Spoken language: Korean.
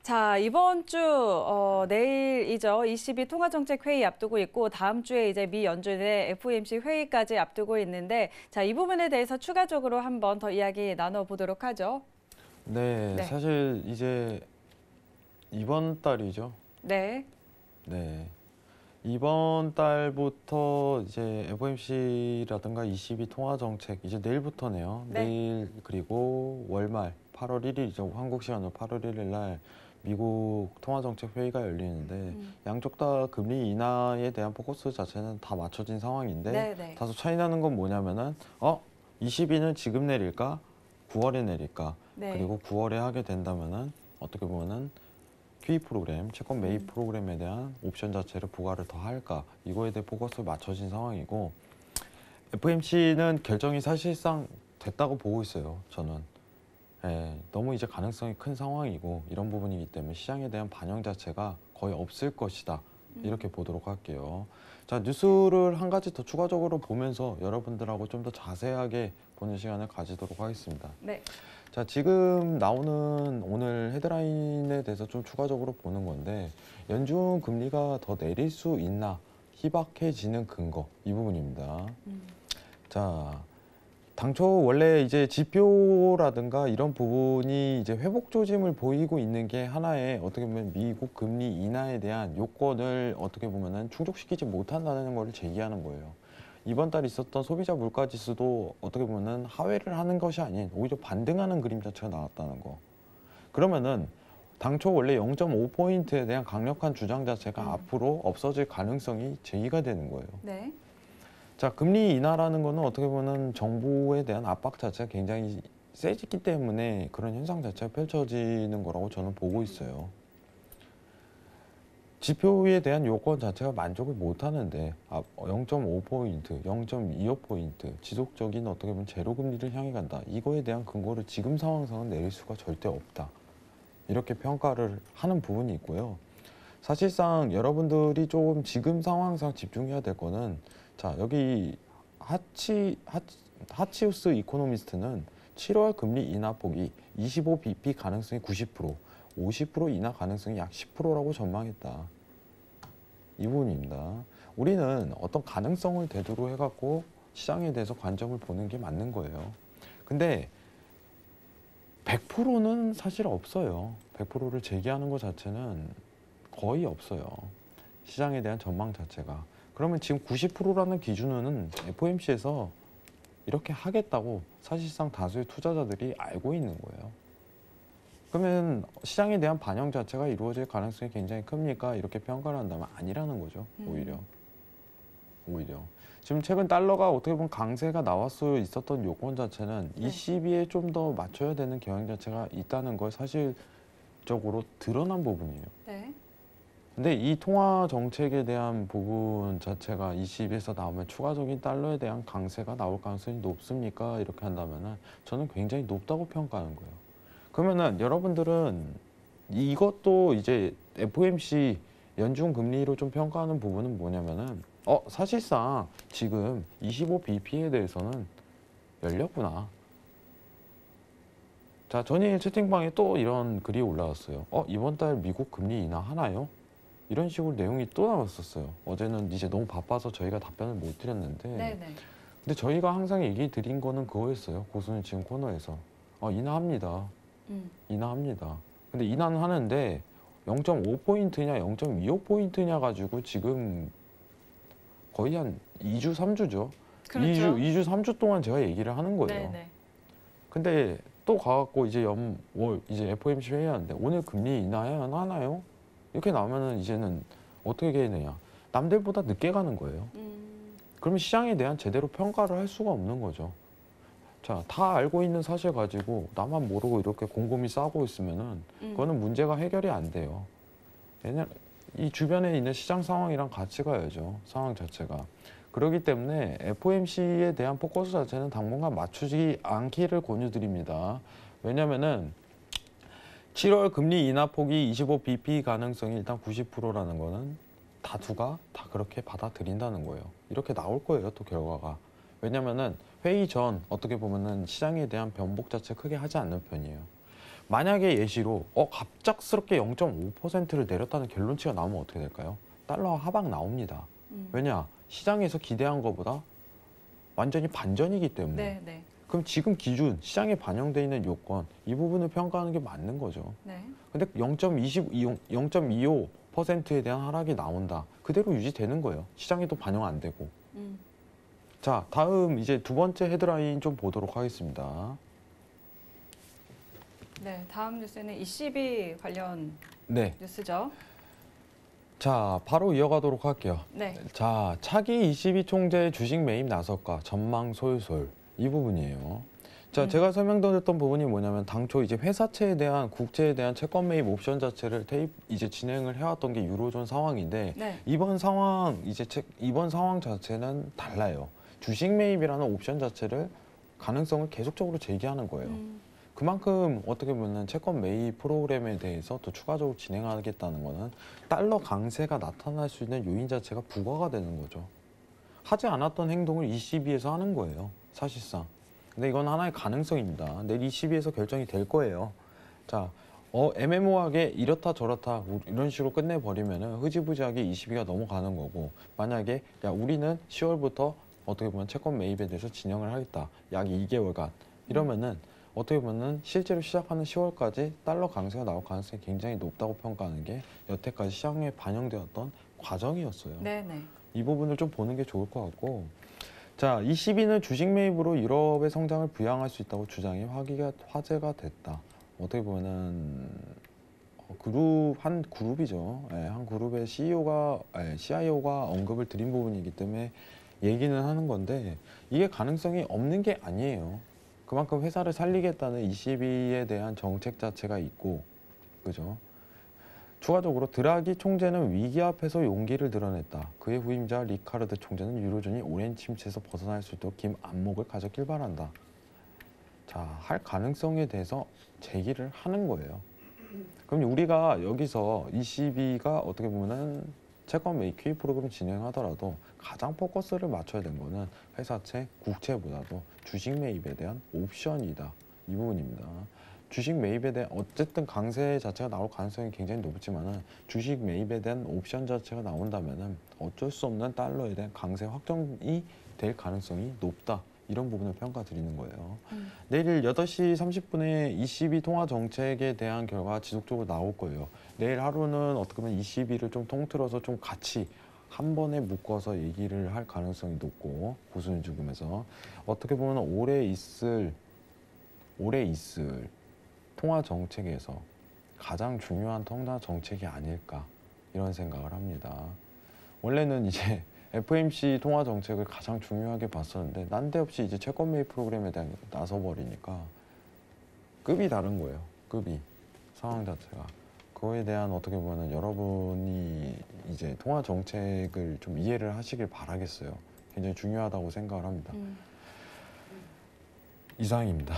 자, 이번 주 내일이죠. ECB 통화정책회의 앞두고 있고 다음 주에 이제 미 연준의 FOMC 회의까지 앞두고 있는데 자, 이 부분에 대해서 추가적으로 한번 더 이야기 나눠보도록 하죠. 네, 네. 사실 이제 이번 달이죠. 네. 네. 이번 달부터 이제 FOMC라든가 ECB 통화 정책 이제 내일부터네요. 네. 내일 그리고 월말 8월 1일이죠. 한국 시간으로 8월 1일 날 미국 통화 정책 회의가 열리는데 양쪽 다 금리 인하에 대한 포커스 자체는 다 맞춰진 상황인데 네. 다소 차이 나는 건 뭐냐면은 ECB는 지금 내릴까? 9월에 내릴까? 네. 그리고 9월에 하게 된다면은 어떻게 보면은 QE 프로그램, 채권 매입 프로그램에 대한 옵션 자체를 부과를 더 할까? 이거에 대해 포커스를 맞춰진 상황이고 FOMC는 결정이 사실상 됐다고 보고 있어요. 저는. 너무 이제 가능성이 큰 상황이고 이런 부분이기 때문에 시장에 대한 반영 자체가 거의 없을 것이다. 이렇게 보도록 할게요. 자, 뉴스를 한 가지 더 추가적으로 보면서 여러분들하고 좀 더 자세하게 보는 시간을 가지도록 하겠습니다. 네. 자, 지금 나오는 오늘 헤드라인에 대해서 좀 추가적으로 보는 건데 연준 금리가 더 내릴 수 있나 희박해지는 근거 이 부분입니다. 자, 당초 원래 이제 지표라든가 이런 부분이 이제 회복 조짐을 보이고 있는 게 하나의 어떻게 보면 미국 금리 인하에 대한 요건을 어떻게 보면은 충족시키지 못한다는 걸 제기하는 거예요. 이번 달 있었던 소비자 물가 지수도 어떻게 보면은 하회를 하는 것이 아닌 오히려 반등하는 그림 자체가 나왔다는 거. 그러면은 당초 원래 0.5포인트에 대한 강력한 주장 자체가 앞으로 없어질 가능성이 제기가 되는 거예요. 네. 자, 금리 인하라는 거는 어떻게 보면 정부에 대한 압박 자체가 굉장히 세지기 때문에 그런 현상 자체가 펼쳐지는 거라고 저는 보고 있어요. 지표에 대한 요건 자체가 만족을 못 하는데 0.5포인트, 0.25포인트 지속적인 어떻게 보면 제로 금리를 향해 간다. 이거에 대한 근거를 지금 상황상은 내릴 수가 절대 없다. 이렇게 평가를 하는 부분이 있고요. 사실상 여러분들이 조금 지금 상황상 집중해야 될 거는 자, 여기 하치우스 이코노미스트는 7월 금리 인하 폭이 25bp 가능성이 90%, 50% 인하 가능성이 약 10%라고 전망했다. 이 부분입니다. 우리는 어떤 가능성을 대두로 해갖고 시장에 대해서 관점을 보는 게 맞는 거예요. 근데 100%는 사실 없어요. 100%를 제기하는 것 자체는 거의 없어요. 시장에 대한 전망 자체가. 그러면 지금 90%라는 기준은 FOMC에서 이렇게 하겠다고 사실상 다수의 투자자들이 알고 있는 거예요. 그러면 시장에 대한 반영 자체가 이루어질 가능성이 굉장히 큽니까? 이렇게 평가를 한다면 아니라는 거죠. 오히려. 지금 최근 달러가 어떻게 보면 강세가 나올 수 있었던 요건 자체는 ECB에 좀 더 맞춰야 되는 경향 자체가 있다는 걸 사실적으로 드러난 부분이에요. 네. 근데 이 통화 정책에 대한 부분 자체가 ECB에서 나오면 추가적인 달러에 대한 강세가 나올 가능성이 높습니까? 이렇게 한다면은 저는 굉장히 높다고 평가하는 거예요. 그러면은 여러분들은 이것도 이제 FOMC 연준 금리로 좀 평가하는 부분은 뭐냐면은 사실상 지금 25bp에 대해서는 열렸구나. 자, 전일 채팅방에 또 이런 글이 올라왔어요. 이번 달 미국 금리 인하 하나요? 이런 식으로 내용이 또 나왔었어요. 어제는 이제 너무 바빠서 저희가 답변을 못 드렸는데 네네. 근데 저희가 항상 얘기 드린 거는 그거였어요. 고수는 지금 코너에서 인하합니다. 인하합니다. 근데 인하는 하는데 0.5포인트냐 0.25포인트냐 가지고 지금 거의 한 2주 3주죠. 그렇죠. 2주 3주 동안 제가 얘기를 하는 거예요. 네네. 근데 또 가갖고 이제 이제 FOMC 회의하는데 오늘 금리 인하해야 하나요? 이렇게 나오면은 이제는 어떻게 해야 되냐. 남들보다 늦게 가는 거예요. 그러면 시장에 대한 제대로 평가를 할 수가 없는 거죠. 자, 다 알고 있는 사실 가지고 나만 모르고 이렇게 곰곰이 싸고 있으면은 그거는 문제가 해결이 안 돼요. 왜냐면 이 주변에 있는 시장 상황이랑 같이 가야죠. 상황 자체가. 그렇기 때문에 FOMC에 대한 포커스 자체는 당분간 맞추지 않기를 권유드립니다. 왜냐면은 7월 금리 인하 폭이 25bp 가능성이 일단 90%라는 거는 다수가 다 그렇게 받아들인다는 거예요. 이렇게 나올 거예요, 또 결과가. 왜냐면은 회의 전 어떻게 보면은 시장에 대한 변복 자체 크게 하지 않는 편이에요. 만약에 예시로 갑작스럽게 0.5%를 내렸다는 결론치가 나오면 어떻게 될까요? 달러 하방 나옵니다. 왜냐? 시장에서 기대한 것보다 완전히 반전이기 때문에. 네, 네. 그럼 지금 기준 시장에 반영돼 있는 요건 이 부분을 평가하는 게 맞는 거죠. 네. 근데 0.25%에 대한 하락이 나온다. 그대로 유지되는 거예요. 시장에도 반영 안 되고. 자, 다음 이제 두 번째 헤드라인 좀 보도록 하겠습니다. 네, 다음 뉴스는 ECB 관련 네. 뉴스죠. 자, 바로 이어가도록 할게요. 네. 자, 차기 ECB 총재 주식 매입 나설까 전망 솔솔 이 부분이에요. 자, 제가 설명드렸던 부분이 뭐냐면 당초 이제 회사채에 대한 국채에 대한 채권 매입 옵션 자체를 이제 진행을 해왔던 게 유로존 상황인데 네. 이번 상황 자체는 달라요. 주식 매입이라는 옵션 자체를 가능성을 계속적으로 제기하는 거예요. 그만큼 어떻게 보면 채권 매입 프로그램에 대해서 또 추가적으로 진행하겠다는 거는 달러 강세가 나타날 수 있는 요인 자체가 부과가 되는 거죠. 하지 않았던 행동을 ECB에서 하는 거예요, 사실상. 근데 이건 하나의 가능성입니다. 내일 ECB에서 결정이 될 거예요. 자, 애매모호하게 이렇다 저렇다 이런 식으로 끝내버리면 흐지부지하게 ECB가 넘어가는 거고, 만약에 야 우리는 10월부터 어떻게 보면 채권 매입에 대해서 진행을 하겠다. 약 2개월간 이러면은 어떻게 보면 실제로 시작하는 10월까지 달러 강세가 나올 가능성이 굉장히 높다고 평가하는 게 여태까지 시장에 반영되었던 과정이었어요. 네네. 이 부분을 좀 보는 게 좋을 것 같고, 자, ECB는 주식 매입으로 유럽의 성장을 부양할 수 있다고 주장이 화제가 됐다. 어떻게 보면은 한 그룹이죠. 한 그룹의 CIO가 언급을 드린 부분이기 때문에 얘기는 하는 건데 이게 가능성이 없는 게 아니에요. 그만큼 회사를 살리겠다는 ECB에 대한 정책 자체가 있고, 그죠? 추가적으로 드라기 총재는 위기 앞에서 용기를 드러냈다. 그의 후임자 리카르드 총재는 유로존이 오랜 침체에서 벗어날 수 있도록 긴 안목을 가졌길 바란다. 자, 할 가능성에 대해서 제기를 하는 거예요. 그럼 우리가 여기서 ECB가 어떻게 보면은 채권 매입 QE 프로그램 진행하더라도 가장 포커스를 맞춰야 되는 거는 회사채, 국채보다도 주식 매입에 대한 옵션이다. 이 부분입니다. 주식 매입에 대한 어쨌든 강세 자체가 나올 가능성이 굉장히 높지만은 주식 매입에 대한 옵션 자체가 나온다면은 어쩔 수 없는 달러에 대한 강세 확정이 될 가능성이 높다. 이런 부분을 평가드리는 거예요. 내일 8시 30분에 ECB 통화 정책에 대한 결과 지속적으로 나올 거예요. 내일 하루는 어떻게 보면 ECB를 좀 통틀어서 좀 같이 한 번에 묶어서 얘기를 할 가능성이 높고, 고수는 죽으면서 어떻게 보면 올해 있을 통화 정책에서 가장 중요한 통화 정책이 아닐까 이런 생각을 합니다. 원래는 이제 FOMC 통화 정책을 가장 중요하게 봤었는데 난데없이 이제 채권 매입 프로그램에 대한 나서 버리니까 급이 다른 거예요. 급이 상황 자체가. 그거에 대한 어떻게 보면 여러분이 이제 통화 정책을 좀 이해를 하시길 바라겠어요. 굉장히 중요하다고 생각을 합니다. 이상입니다.